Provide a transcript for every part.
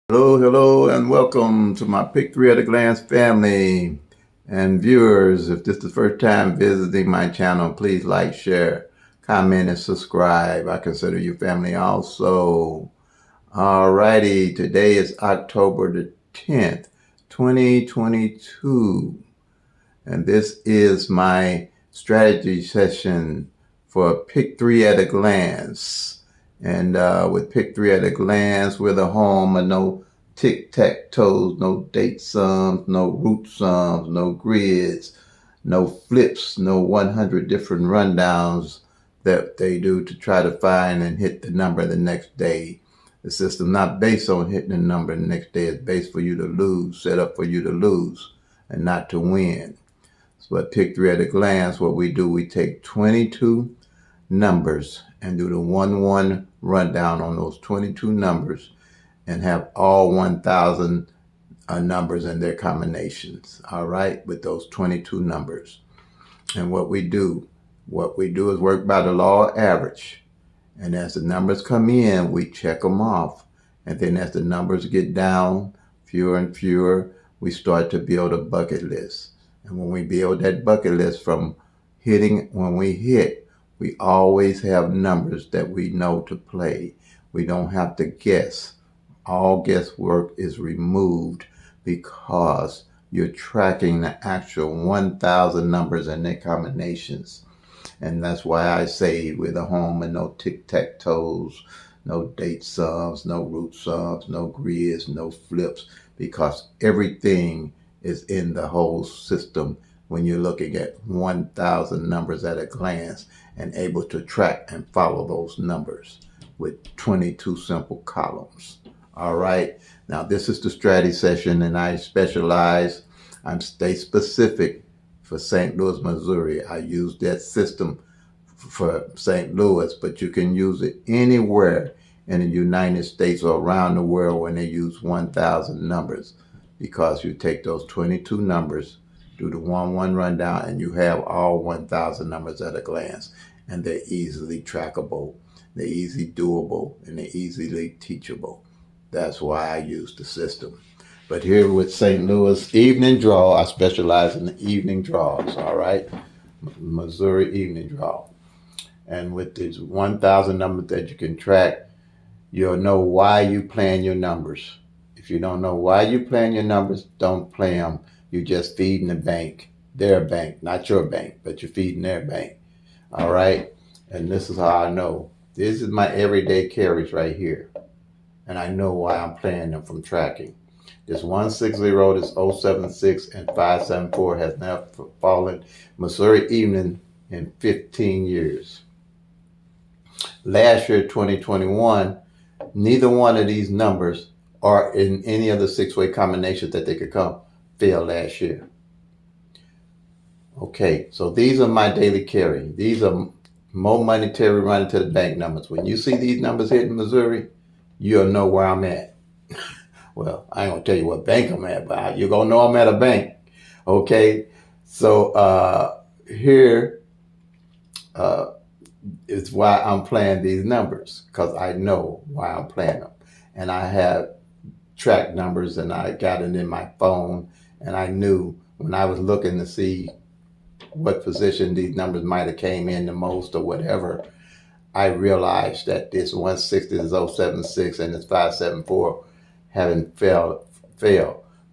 Hello, and welcome to my Pick Three at a Glance family and viewers. If this is the first time visiting my channel, please like, share, comment, and subscribe. I consider you family also. Alrighty, today is October the 10th, 2022, and this is my strategy session for Pick Three at a Glance. And with Pick Three at a Glance, we're the home of no tic-tac-toes, no date sums, no root sums, no grids, no flips, no 100 different rundowns that they do to try to find and hit the number the next day. The system not based on hitting the number the next day. It's based for you to lose, set up for you to lose and not to win. But Pick Three at a Glance, what we do, we take 22 numbers and do the 1-1 rundown on those 22 numbers and have all 1,000 numbers and their combinations, all right, with those 22 numbers. And what we do is work by the law of average. And as the numbers come in, we check them off. And then as the numbers get down, fewer and fewer, we start to build a bucket list. And when we build that bucket list from when we hit, we always have numbers that we know to play. We don't have to guess. All guesswork is removed because you're tracking the actual 1,000 numbers and their combinations. And that's why I say we're the home of no tic-tac-toes, no date sums, no root sums, no grids, no flips, because everything is in the whole system when you're looking at 1,000 numbers at a glance and able to track and follow those numbers with 22 simple columns. All right. Now, this is the strategy session, and I specialize, I'm state specific for St. Louis, Missouri. I use that system for St. Louis, but you can use it anywhere in the United States or around the world when they use 1,000 numbers, because you take those 22 numbers, do the 1-1 rundown, and you have all 1,000 numbers at a glance, and they're easily trackable, they're easily doable, and they're easily teachable. That's why I use the system. But here with St. Louis evening draw, I specialize in the evening draws, all right? Missouri evening draw. And with these 1,000 numbers that you can track, you'll know why you playing your numbers. If you don't know why you playing your numbers, don't play them. You're just feeding the bank, their bank, not your bank, but you're feeding their bank, all right? And this is how I know. This is my everyday carries right here. And I know why I'm playing them from tracking. This 160, this 076, and 574 has now fallen Missouri evening in 15 years. Last year, 2021, neither one of these numbers are in any of the six-way combinations that they could come failed last year. Okay, so these are my daily carry. These are more monetary running to the bank numbers. When you see these numbers hitting Missouri, you'll know where I'm at. Well, I ain't gonna tell you what bank I'm at, but you're gonna know I'm at a bank. Okay, so here is why I'm playing these numbers, because I know why I'm playing them, and I have track numbers, and I got it in my phone, and I knew when I was looking to see what position these numbers might have came in the most or whatever, I realized that this 160, this 076, and this 574 haven't failed.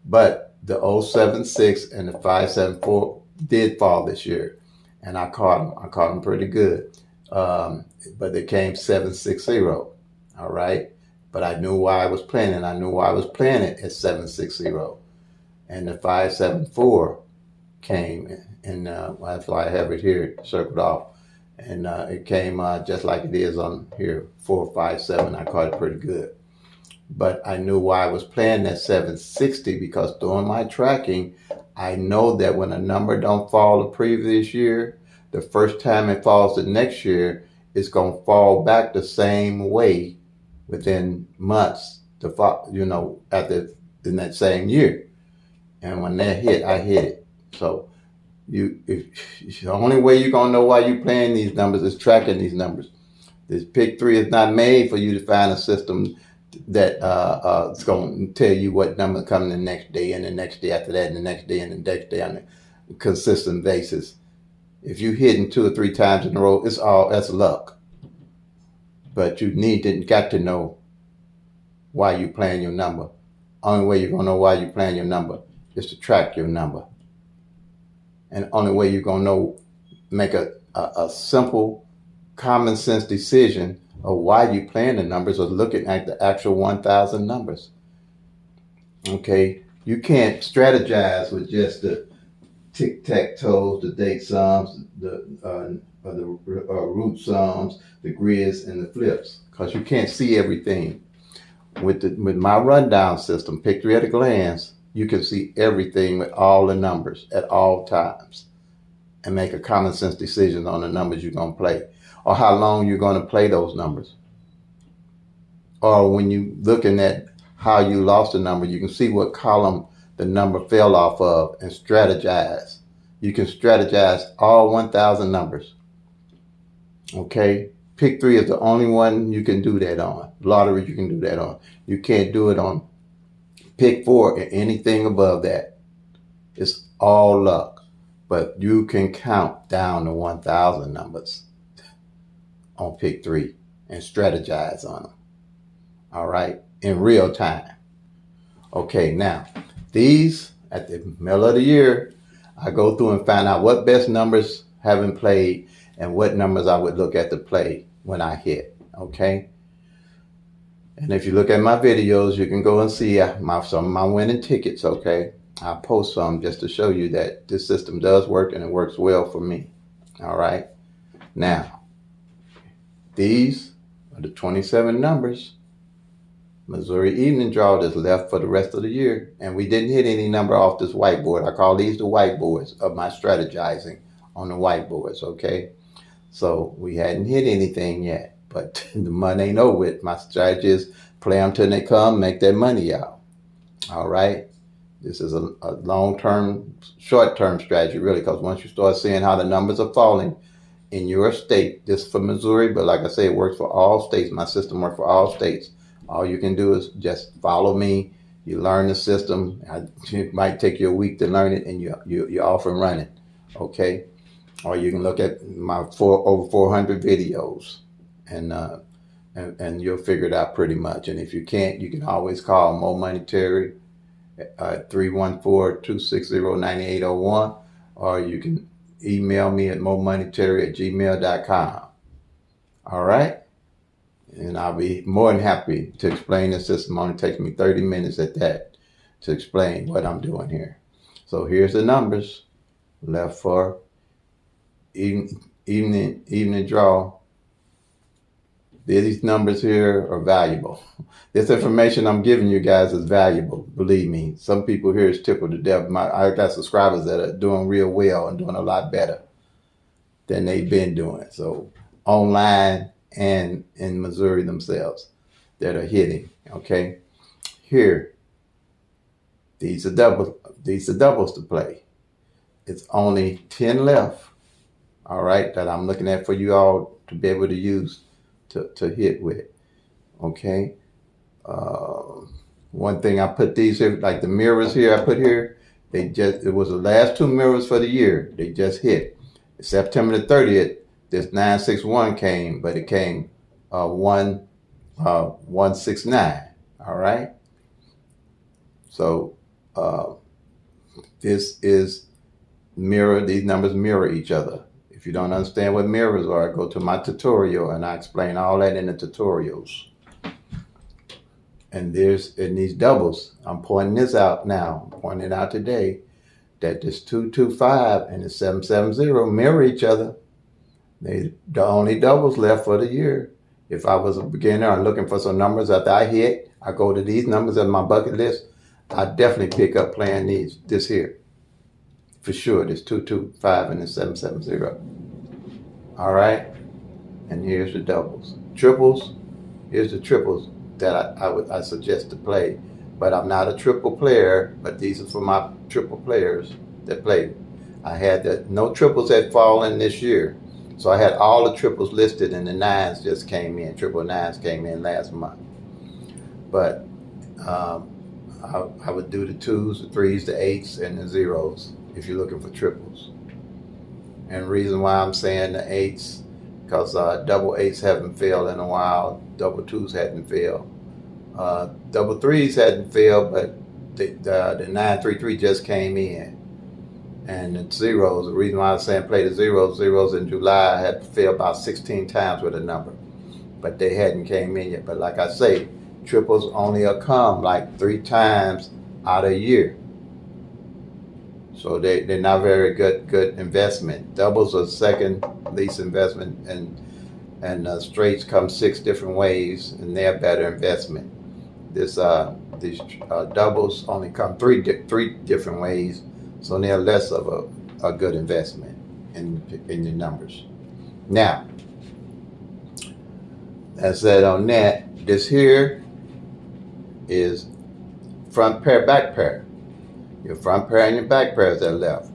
But the 076 and the 574 did fall this year, and I caught them. I caught them pretty good. But they came 760, all right? But I knew why I was playing it. I knew why I was playing it at 760. And the 574 came, and that's why I have it here circled off. And it came just like it is on here, 457. I caught it pretty good. But I knew why I was playing that 760, because during my tracking, I know that when a number don't fall the previous year, the first time it falls the next year, it's going to fall back the same way within months to fall, after in that same year. And when that hit, I hit it. So the only way you're going to know why you're playing these numbers is tracking these numbers. This Pick 3 is not made for you to find a system that it's going to tell you what number coming the next day and the next day after that and the next day and the next day on a consistent basis. If you hitting 2 or 3 times in a row, that's luck. But you got to know why you playing your number. Only way you're gonna know why you're playing your number is to track your number. And only way you're gonna know, make a simple, common sense decision of why you playing the numbers or looking at the actual 1,000 numbers. Okay, you can't strategize with just the tic-tac-toes, the date sums, the root sums, the grids, and the flips, because you can't see everything. With my rundown system, Pick 3 at a glance, you can see everything with all the numbers at all times and make a common sense decision on the numbers you're going to play or how long you're going to play those numbers. Or when you're looking at how you lost the number, you can see what column the number fell off of and strategize. You can strategize all 1,000 numbers. Okay? Pick 3 is the only one you can do that on. Lottery you can do that on. You can't do it on Pick 4 or anything above that. It's all luck. But you can count down to 1,000 numbers on Pick 3 and strategize on them. All right? In real time. Okay, now, these, at the middle of the year, I go through and find out what best numbers haven't played and what numbers I would look at to play when I hit, okay? And if you look at my videos, you can go and see some of my winning tickets, okay? I post some just to show you that this system does work and it works well for me, all right? Now, these are the 27 numbers Missouri evening draw that's left for the rest of the year. And we didn't hit any number off this whiteboard. I call these the whiteboards of my strategizing on the whiteboards, okay? So we hadn't hit anything yet, but the money ain't over with. My strategy is play them till they come, make that money out, all right? This is a long-term, short-term strategy, really, because once you start seeing how the numbers are falling in your state, this for Missouri, but like I say, it works for all states. My system works for all states. All you can do is just follow me. You learn the system. It might take you a week to learn it, and you're off and running, okay? Or you can look at my over 400 videos, and you'll figure it out pretty much. And if you can't, you can always call Mo Money Terry at 314-260-9801, or you can email me at momoneyterry@gmail.com. All right? And I'll be more than happy to explain the system. It only takes me 30 minutes at that to explain what I'm doing here. So here's the numbers left for evening draw. These numbers here are valuable. This information I'm giving you guys is valuable. Believe me. Some people here is tickled to death. I got subscribers that are doing real well and doing a lot better than they've been doing. So online and in Missouri themselves that are hitting, okay? Here, these are doubles to play. It's only 10 left, all right, that I'm looking at for you all to be able to use to hit with, okay? One thing I put these here, like the mirrors here I put here, it was the last 2 mirrors for the year. They just hit. September the 30th, this 961 came, but it came 169. All right. So this is these numbers mirror each other. If you don't understand what mirrors are, go to my tutorial and I explain all that in the tutorials. And in these doubles, I'm pointing this out now. I'm pointing it out today that this 225 and the 770 mirror each other. They the only doubles left for the year. If I was a beginner and looking for some numbers after I hit, I go to these numbers on my bucket list. I definitely pick up playing this here. For sure, this 225 and the 770. All right? And here's the doubles. Triples, here's the triples that I suggest to play. But I'm not a triple player, but these are for my triple players that play. I had no triples had fallen this year. So I had all the triples listed and the nines just came in. Triple nines came in last month. but I would do the 2s, the 3s, the 8s, and the 0s if you're looking for triples. And the reason why I'm saying the 8s, because double 8s haven't failed in a while, double 2s hadn't failed. Double 3s hadn't failed, but the 933 just came in. And the 0s, the reason why I'm saying play the 0s in July had failed about 16 times with a number, but they hadn't came in yet. But like I say, triples only come like 3 times out of a year. So they're not very good investment. Doubles are second least investment, and straights come 6 different ways, and they're better investment. These doubles only come three different ways, so they're less of a good investment in your numbers. Now, as said on that, this here is front pair, back pair. Your front pair and your back pairs that are left.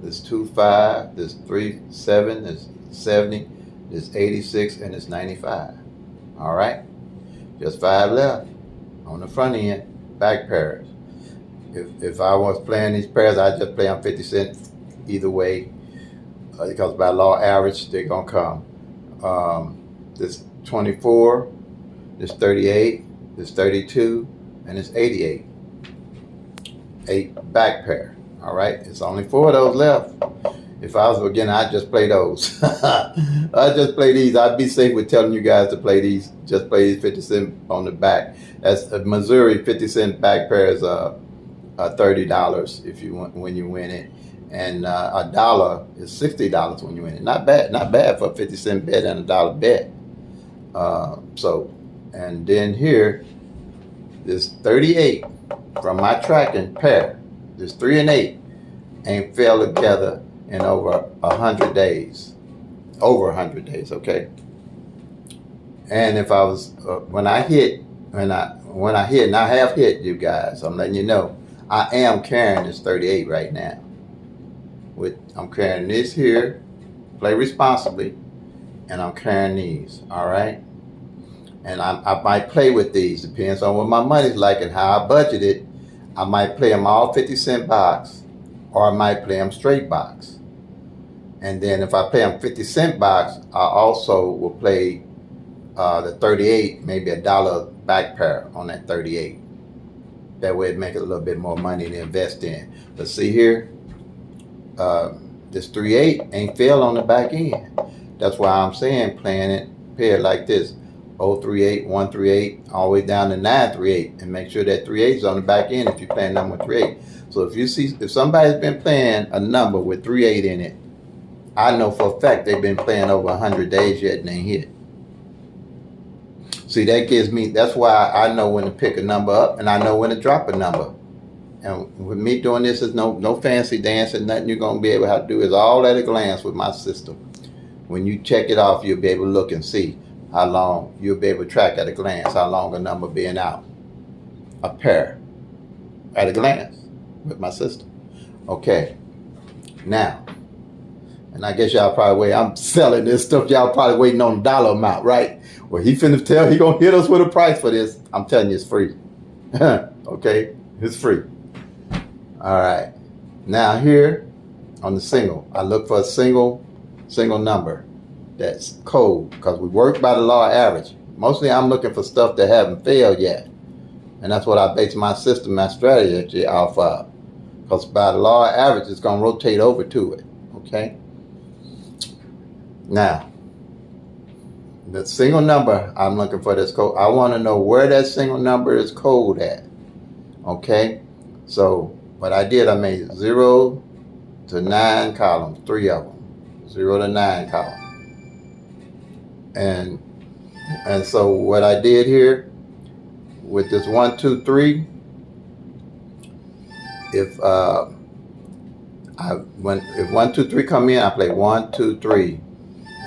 This 2-5, this 3-7, this 70, this 86, and this 95. All right, just 5 left on the front end, back pairs. If I was playing these pairs, I'd just play them 50 cents either way, because by law average, they're gonna come. This 24, this 38, this 32, and this 88. 8 back pair. All right, it's only 4 of those left. If I was again, I'd just play those. I'd just play these. I'd be safe with telling you guys to play these. Just play these 50 cent on the back. That's a Missouri 50 cent back pair is $30 if you when you win it, and $1 is $60 when you win it. Not bad for a 50 cent bet and $1 bet. And then here, this 38 from my tracking pair, this 3 and 8 ain't failed together in over 100 days. Over 100 days, okay? And if I was when I hit, and I have hit, you guys, I'm letting you know, I am carrying this 38 right now. I'm carrying this here, play responsibly, and I'm carrying these, all right? And I might play with these, depends on what my money's like and how I budget it. I might play them all 50 cent box, or I might play them straight box. And then if I play them 50 cent box, I also will play the 38, maybe $1 back pair on that 38. That way it make it a little bit more money to invest in. But see here, this 3-8 ain't failed on the back end. That's why I'm saying playing it paired like this. 038, 138, all the way down to 938, and make sure that 38 is on the back end if you're playing number 38. So if somebody's been playing a number with 38 in it, I know for a fact they've been playing over 100 days yet and they hit. See, that's why I know when to pick a number up and I know when to drop a number. And with me doing this, is no fancy dancing, nothing you're going to be able to have to do. Is all at a glance with my system. When you check it off, you'll be able to look and see how long, you'll be able to track at a glance how long a number being out. A pair at a glance with my system. Okay, now, and I guess y'all probably I'm selling this stuff, y'all probably waiting on the dollar amount, right? Well, he finna tell, he gonna hit us with a price for this. I'm telling you, it's free. Okay, it's free. All right, now here on the single, I look for a single number that's cold, because we work by the law of average. Mostly I'm looking for stuff that haven't failed yet. And that's what I base my system, my strategy off of. Because by the law of average, it's going to rotate over to it. Okay? Now, the single number I'm looking for that's cold, I want to know where that single number is cold at. Okay? So, what I did, I made 0 to 9 columns, 3 of them. 0 to 9 columns. And so what I did here with this 1, 2, 3, if 1, 2, 3 come in, I play 1, 2, 3,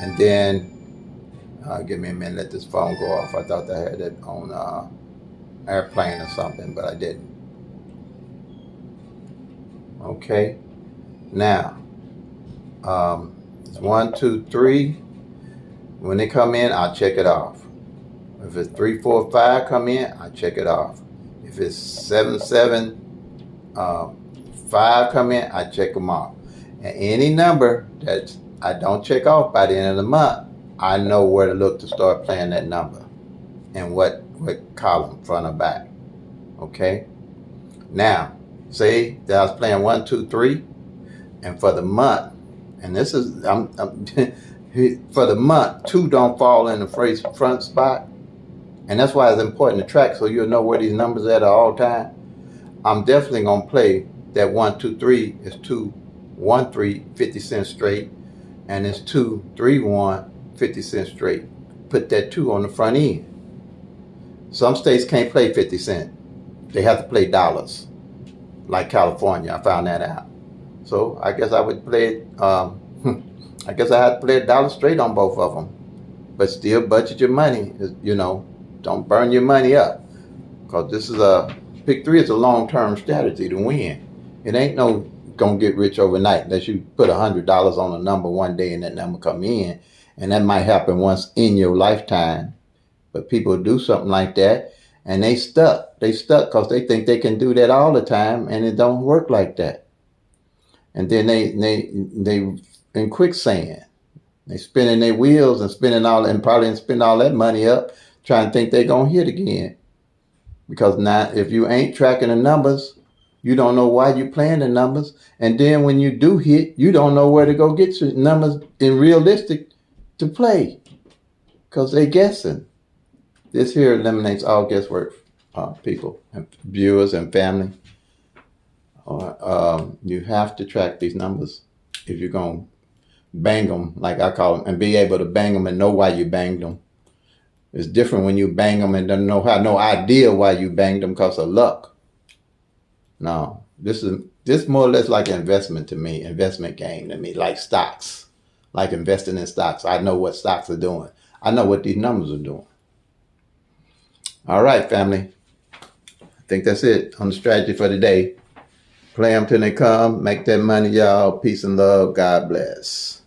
and then give me a minute, let this phone go off. I thought I had it on airplane or something, but I didn't. Okay, now it's 1, 2, 3. When they come in, I'll check it off. If it's 3, 4, 5 come in, I check it off. If it's 7, 7, 5 come in, I check them off. And any number that I don't check off by the end of the month, I know where to look to start playing that number and what column, front or back. Okay. Now, say that I was playing 1, 2, 3, and for the month, and this is for the month, 2 don't fall in the front spot, and that's why it's important to track so you'll know where these numbers are at all time. I'm definitely gonna play that 1, 2, 3 is 2, 1, 3, 50 cents straight, and it's 2, 3, 1, 50 cents straight. Put that 2 on the front end. Some states can't play 50 cents. They have to play dollars, like California. I found that out. So I guess I would play it. I guess I had to play a dollar straight on both of them, but still budget your money. You know, don't burn your money up, because this is pick 3 is a long-term strategy to win. It ain't no gonna get rich overnight unless you put $100 on a number one day and that number come in, and that might happen once in your lifetime. But people do something like that, and they stuck. They stuck because they think they can do that all the time, and it don't work like that. And then they in quicksand. They spinning their wheels and probably spend all that money up trying to think they're gonna hit again. Because now, if you ain't tracking the numbers, you don't know why you playing the numbers, and then when you do hit, you don't know where to go get your numbers in realistic to play, because they guessing. This here eliminates all guesswork, people and viewers and family. You have to track these numbers if you're going to bang them, like I call them, and be able to bang them and know why you banged them. It's different when you bang them and don't have no idea why you banged them because of luck. No, this is more or less like an investment to me, investment game to me, like stocks, like investing in stocks. I know what stocks are doing. I know what these numbers are doing. All right, family. I think that's it on the strategy for today. Play them till they come. Make that money, y'all. Peace and love. God bless.